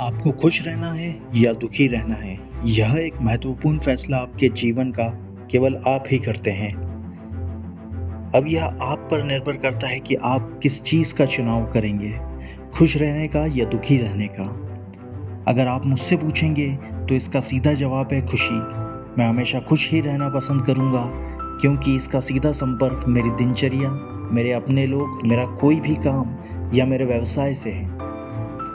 आपको खुश रहना है या दुखी रहना है, यह एक महत्वपूर्ण फैसला आपके जीवन का केवल आप ही करते हैं। अब यह आप पर निर्भर करता है कि आप किस चीज़ का चुनाव करेंगे, खुश रहने का या दुखी रहने का। अगर आप मुझसे पूछेंगे तो इसका सीधा जवाब है खुशी। मैं हमेशा खुश ही रहना पसंद करूँगा, क्योंकि इसका सीधा संपर्क मेरी दिनचर्या, मेरे अपने लोग, मेरा कोई भी काम या मेरे व्यवसाय से है।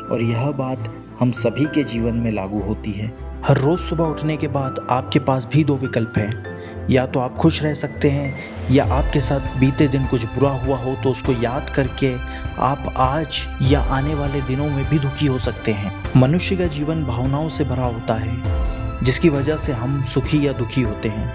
और यह बात हम सभी के जीवन में लागू होती है। हर रोज़ सुबह उठने के बाद आपके पास भी दो विकल्प हैं। या तो आप खुश रह सकते हैं, या आपके साथ बीते दिन कुछ बुरा हुआ हो तो उसको याद करके आप आज या आने वाले दिनों में भी दुखी हो सकते हैं। मनुष्य का जीवन भावनाओं से भरा होता है, जिसकी वजह से हम सुखी या दुखी होते हैं।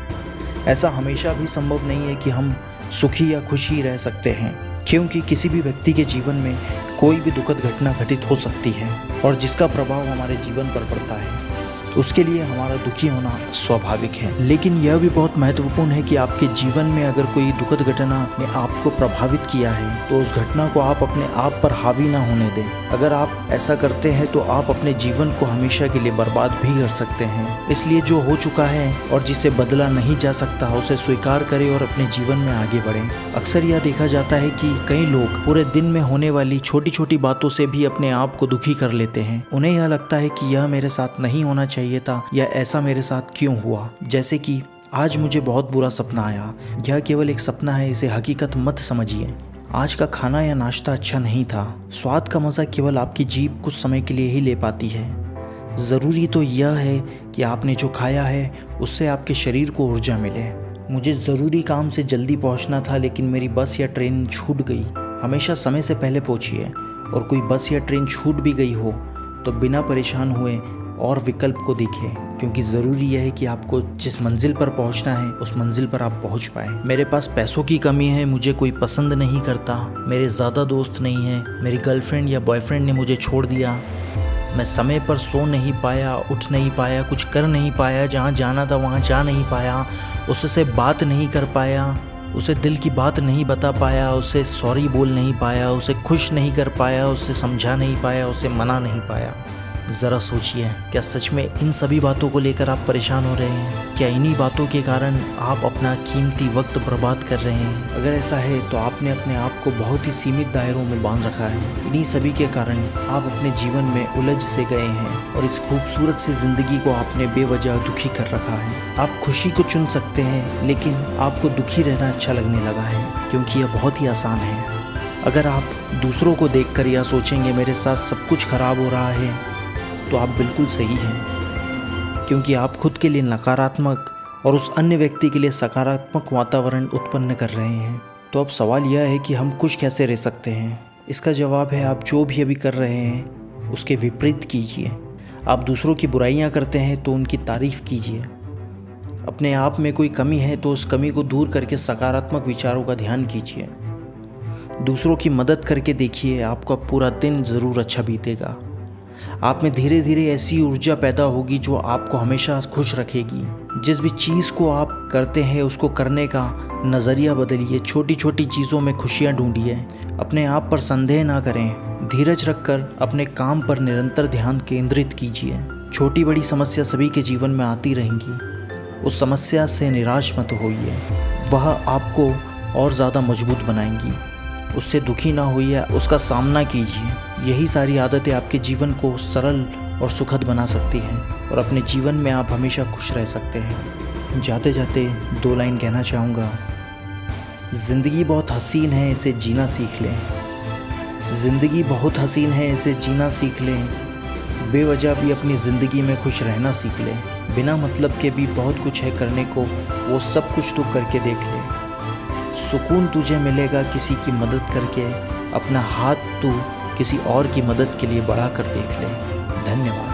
ऐसा हमेशा भी संभव नहीं है कि हम सुखी या खुशी रह सकते हैं, क्योंकि किसी भी व्यक्ति के जीवन में कोई भी दुखद घटना घटित हो सकती है और जिसका प्रभाव हमारे जीवन पर पड़ता है। उसके लिए हमारा दुखी होना स्वाभाविक है। लेकिन यह भी बहुत महत्वपूर्ण है कि आपके जीवन में अगर कोई दुखद घटना ने आपको प्रभावित किया है तो उस घटना को आप अपने आप पर हावी ना होने दें। अगर आप ऐसा करते हैं तो आप अपने जीवन को हमेशा के लिए बर्बाद भी कर सकते हैं। इसलिए जो हो चुका है और जिसे बदला नहीं जा सकता, उसे स्वीकार करें और अपने जीवन में आगे बढ़ें। अक्सर यह देखा जाता है कि कई लोग पूरे दिन में होने वाली छोटी छोटी बातों से भी अपने आप को दुखी कर लेते हैं। उन्हें यह लगता है कि यह मेरे साथ नहीं होना चाहिए था, या ऐसा मेरे साथ क्यों हुआ। जैसे कि आज मुझे बहुत बुरा सपना आया। यह केवल एक सपना है, इसे हकीकत मत समझिए। आज का खाना या नाश्ता अच्छा नहीं था। स्वाद का मज़ा केवल आपकी जीभ कुछ समय के लिए ही ले पाती है। ज़रूरी तो यह है कि आपने जो खाया है उससे आपके शरीर को ऊर्जा मिले। मुझे ज़रूरी काम से जल्दी पहुंचना था, लेकिन मेरी बस या ट्रेन छूट गई। हमेशा समय से पहले पहुंचिए, और कोई बस या ट्रेन छूट भी गई हो तो बिना परेशान हुए और विकल्प को देखें, क्योंकि ज़रूरी यह है कि आपको जिस मंजिल पर पहुंचना है उस मंजिल पर आप पहुंच पाएँ। मेरे पास पैसों की कमी है, मुझे कोई पसंद नहीं करता, मेरे ज़्यादा दोस्त नहीं हैं, मेरी गर्लफ्रेंड या बॉयफ्रेंड ने मुझे छोड़ दिया, मैं समय पर सो नहीं पाया, उठ नहीं पाया, कुछ कर नहीं पाया, जहाँ जाना था वहाँ जा नहीं पाया, उससे बात नहीं कर पाया, उसे दिल की बात नहीं बता पाया, उसे सॉरी बोल नहीं पाया, उसे खुश नहीं कर पाया, उसे समझा नहीं पाया, उसे मना नहीं पाया। ज़रा सोचिए, क्या सच में इन सभी बातों को लेकर आप परेशान हो रहे हैं? क्या इन्हीं बातों के कारण आप अपना कीमती वक्त बर्बाद कर रहे हैं? अगर ऐसा है तो आपने अपने आप को बहुत ही सीमित दायरों में बांध रखा है। इन्हीं सभी के कारण आप अपने जीवन में उलझ से गए हैं और इस खूबसूरत सी ज़िंदगी को आपने बेवजह दुखी कर रखा है। आप खुशी को चुन सकते हैं, लेकिन आपको दुखी रहना अच्छा लगने लगा है, क्योंकि यह बहुत ही आसान है। अगर आप दूसरों को देखकर यह सोचेंगे मेरे साथ सब कुछ खराब हो रहा है, तो आप बिल्कुल सही हैं, क्योंकि आप खुद के लिए नकारात्मक और उस अन्य व्यक्ति के लिए सकारात्मक वातावरण उत्पन्न कर रहे हैं। तो अब सवाल यह है कि हम खुश कैसे रह सकते हैं? इसका जवाब है, आप जो भी अभी कर रहे हैं उसके विपरीत कीजिए। आप दूसरों की बुराइयां करते हैं तो उनकी तारीफ़ कीजिए। अपने आप में कोई कमी है तो उस कमी को दूर करके सकारात्मक विचारों का ध्यान कीजिए। दूसरों की मदद करके देखिए, आपका पूरा दिन ज़रूर अच्छा बीतेगा। आप में धीरे धीरे ऐसी ऊर्जा पैदा होगी जो आपको हमेशा खुश रखेगी। जिस भी चीज़ को आप करते हैं उसको करने का नज़रिया बदलिए। छोटी छोटी चीज़ों में खुशियाँ ढूंढिए। अपने आप पर संदेह ना करें। धीरज रखकर अपने काम पर निरंतर ध्यान केंद्रित कीजिए। छोटी बड़ी समस्या सभी के जीवन में आती रहेंगी। उस समस्या से निराश मत होइए, वह आपको और ज़्यादा मजबूत बनाएंगी। उससे दुखी ना होइए, उसका सामना कीजिए। यही सारी आदतें आपके जीवन को सरल और सुखद बना सकती हैं, और अपने जीवन में आप हमेशा खुश रह सकते हैं। जाते जाते 2 लाइन कहना चाहूँगा। ज़िंदगी बहुत हसीन है, इसे जीना सीख लें। ज़िंदगी बहुत हसीन है, इसे जीना सीख लें। बेवजह भी अपनी ज़िंदगी में खुश रहना सीख लें। बिना मतलब के भी बहुत कुछ है करने को, वो सब कुछ तो करके देख ले। सुकून तुझे मिलेगा किसी की मदद करके, अपना हाथ तू किसी और की मदद के लिए बढ़ा कर देख ले। धन्यवाद।